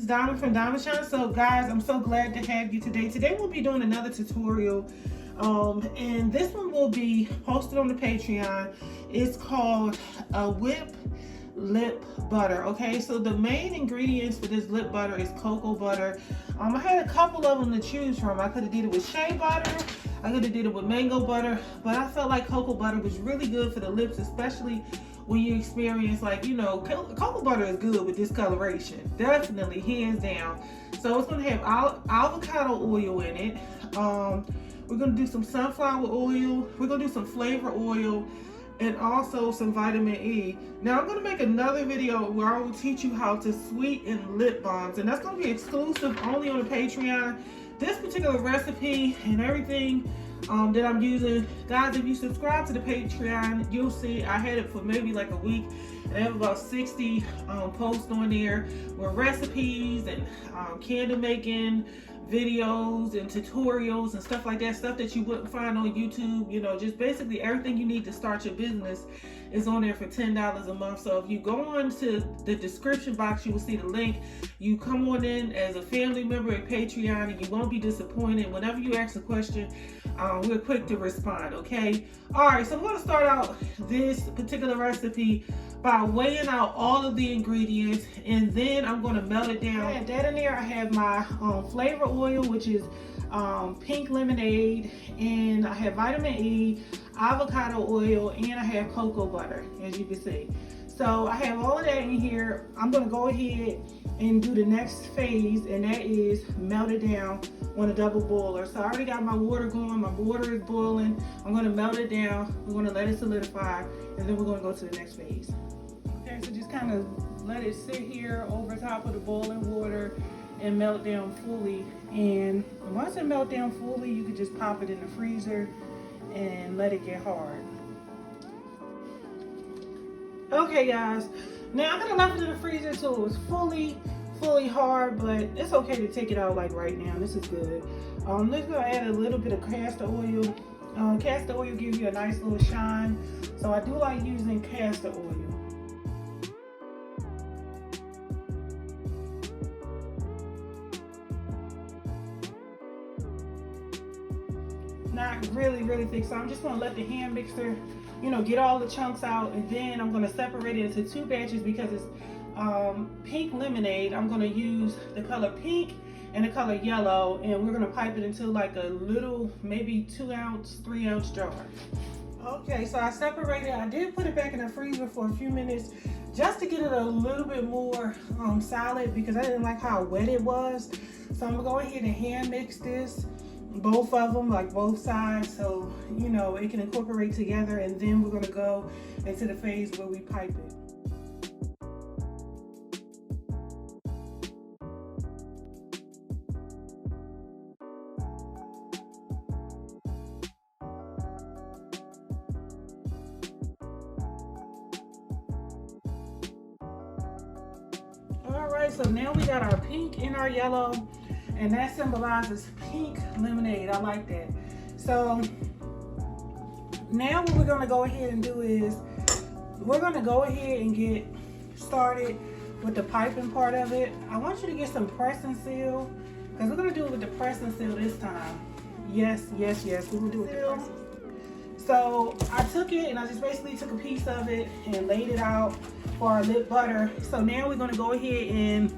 Diamond from Diamond Shine. So guys, I'm so glad to have you today. Today we'll be doing another tutorial. And this one will be posted on the Patreon. It's called a whip lip butter. Okay, so the main ingredients for this lip butter is cocoa butter. I had a couple of them to choose from. I could have did it with shea butter, I could have did it with mango butter, but I felt like cocoa butter was really good for the lips, especially when you experience, like, you know, cocoa butter is good with discoloration, definitely, hands down. So it's going to have avocado oil in it. We're going to do some sunflower oil, we're going to do some flavor oil, and also some vitamin E. Now I'm going to make another video where I will teach you how to sweeten lip balms, and that's going to be exclusive only on the Patreon. This particular recipe and everything that I'm using, guys, if you subscribe to the Patreon, you'll see I had it for maybe like a week, and I have about 60 posts on there with recipes and candle making videos and tutorials and stuff like that, stuff that you wouldn't find on YouTube. You know, just basically everything you need to start your business is on there for $10 a month. So if you go on to the description box, you will see the link. You come on in as a family member at Patreon and you won't be disappointed. Whenever you ask a question, we're quick to respond. Okay, all right, so I'm going to start out this particular recipe by weighing out all of the ingredients, and then I'm going to melt it down. I have that in there. I have my flavor oil, which is pink lemonade, and I have vitamin E, avocado oil, and I have cocoa butter, as you can see. So I have all of that in here. I'm going to go ahead and do the next phase, and that is melt it down on a double boiler. So I already got my water going. My water is boiling. I'm going to melt it down. We're going to let it solidify, and then we're going to go to the next phase. Okay, so just kind of let it sit here over top of the boiling water and melt down fully. And once it melts down fully, you can just pop it in the freezer and let it get hard. Okay guys, now I'm gonna left it in the freezer till it was fully hard, but it's okay to take it out like right now. This is good. Let's go add a little bit of castor oil. Castor oil gives you a nice little shine, so I do like using castor oil. Not really thick, so I'm just going to let the hand mixer, you know, get all the chunks out, and then I'm going to separate it into two batches because it's pink lemonade. I'm going to use the color pink and the color yellow, and we're going to pipe it into like a little, maybe 2-ounce, 3-ounce jar. Okay, so I separated. I did put it back in the freezer for a few minutes just to get it a little bit more solid, because I didn't like how wet it was. So I'm going to go ahead and hand mix this, both of them, like both sides, so you know it can incorporate together, and then we're going to go into the phase where we pipe it. All right, so now we got our pink and our yellow, and that symbolizes pink lemonade. I like that. So now what we're going to go ahead and do is we're going to go ahead and get started with the piping part of it. I want you to get some press and seal, because we're going to do it with the press and seal this time. Yes, we're going to do it with the press and seal. So I took it and I just basically took a piece of it and laid it out for our lip butter. So now we're going to go ahead and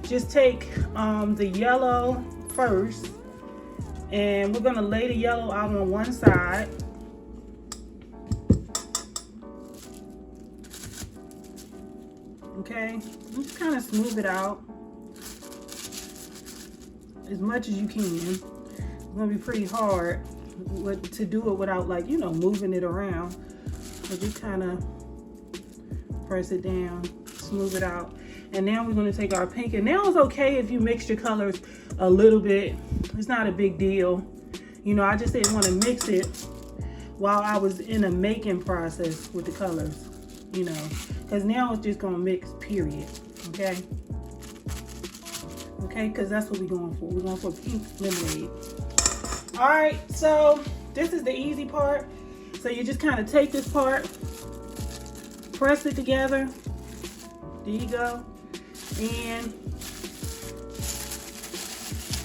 just take the yellow first, and we're going to lay the yellow out on one side. Okay, just kind of smooth it out as much as you can. It's going to be pretty hard to do it without, like, you know, moving it around. So just kind of press it down, smooth it out. And now we're going to take our pink, and now it's okay if you mix your colors a little bit. It's not a big deal. You know, I just didn't want to mix it while I was in a making process with the colors, you know, because now it's just going to mix, period. Okay, because that's what we're going for. We're going for pink lemonade. All right, so this is the easy part. So you just kind of take this part, press it together. There you go. And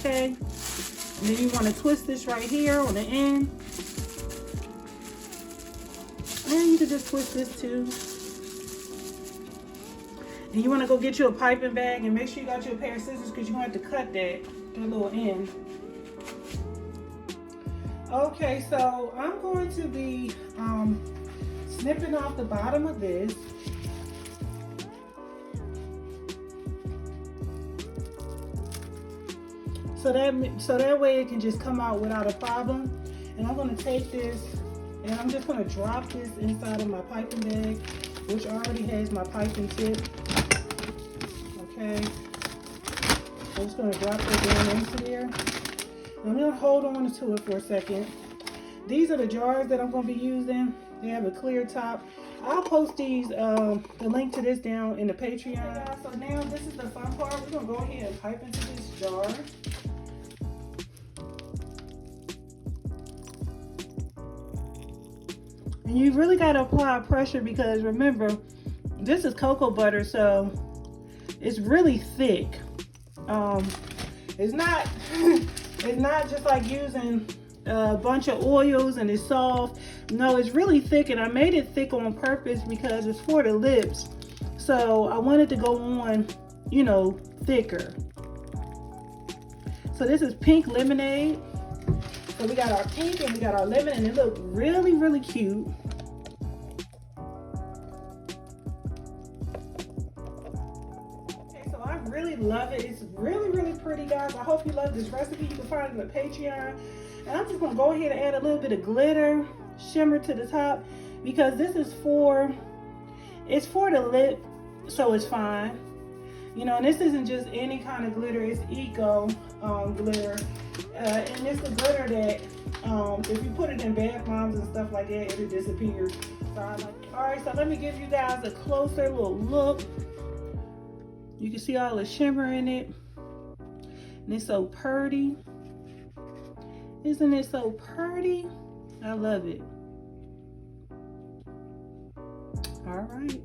okay? And then you want to twist this right here on the end. And you can just twist this too. And you want to go get you a piping bag and make sure you got your pair of scissors because you're going to have to cut that little end. Okay, so I'm going to be snipping off the bottom of this. So that way it can just come out without a problem. And I'm going to take this and I'm just going to drop this inside of my piping bag, which already has my piping tip. Okay, I'm just going to drop that down into there. I'm going to hold on to it for a second. These are the jars that I'm going to be using. They have a clear top. I'll post these, the link to this down in the Patreon. Okay, so now this is the fun part. We're going to go ahead and pipe into this jar. And you really got to apply pressure because remember, this is cocoa butter, so it's really thick. It's not it's not just like using a bunch of oils and it's soft. No, it's really thick, and I made it thick on purpose because it's for the lips. So I wanted to go on, you know, thicker. So this is pink lemonade. So we got our pink and we got our lemon, and it looked really, really cute. Okay, so I really love it. It's really, really pretty, guys. I hope you love this recipe. You can find it on the Patreon. And I'm just gonna go ahead and add a little bit of glitter, shimmer to the top, because this is it's for the lip, so it's fine. You know, and this isn't just any kind of glitter, it's eco glitter. And it's the glitter that, if you put it in bath bombs and stuff like that, it'll disappear. Alright, so let me give you guys a closer little look. You can see all the shimmer in it. And it's so pretty. Isn't it so pretty? I love it. Alright.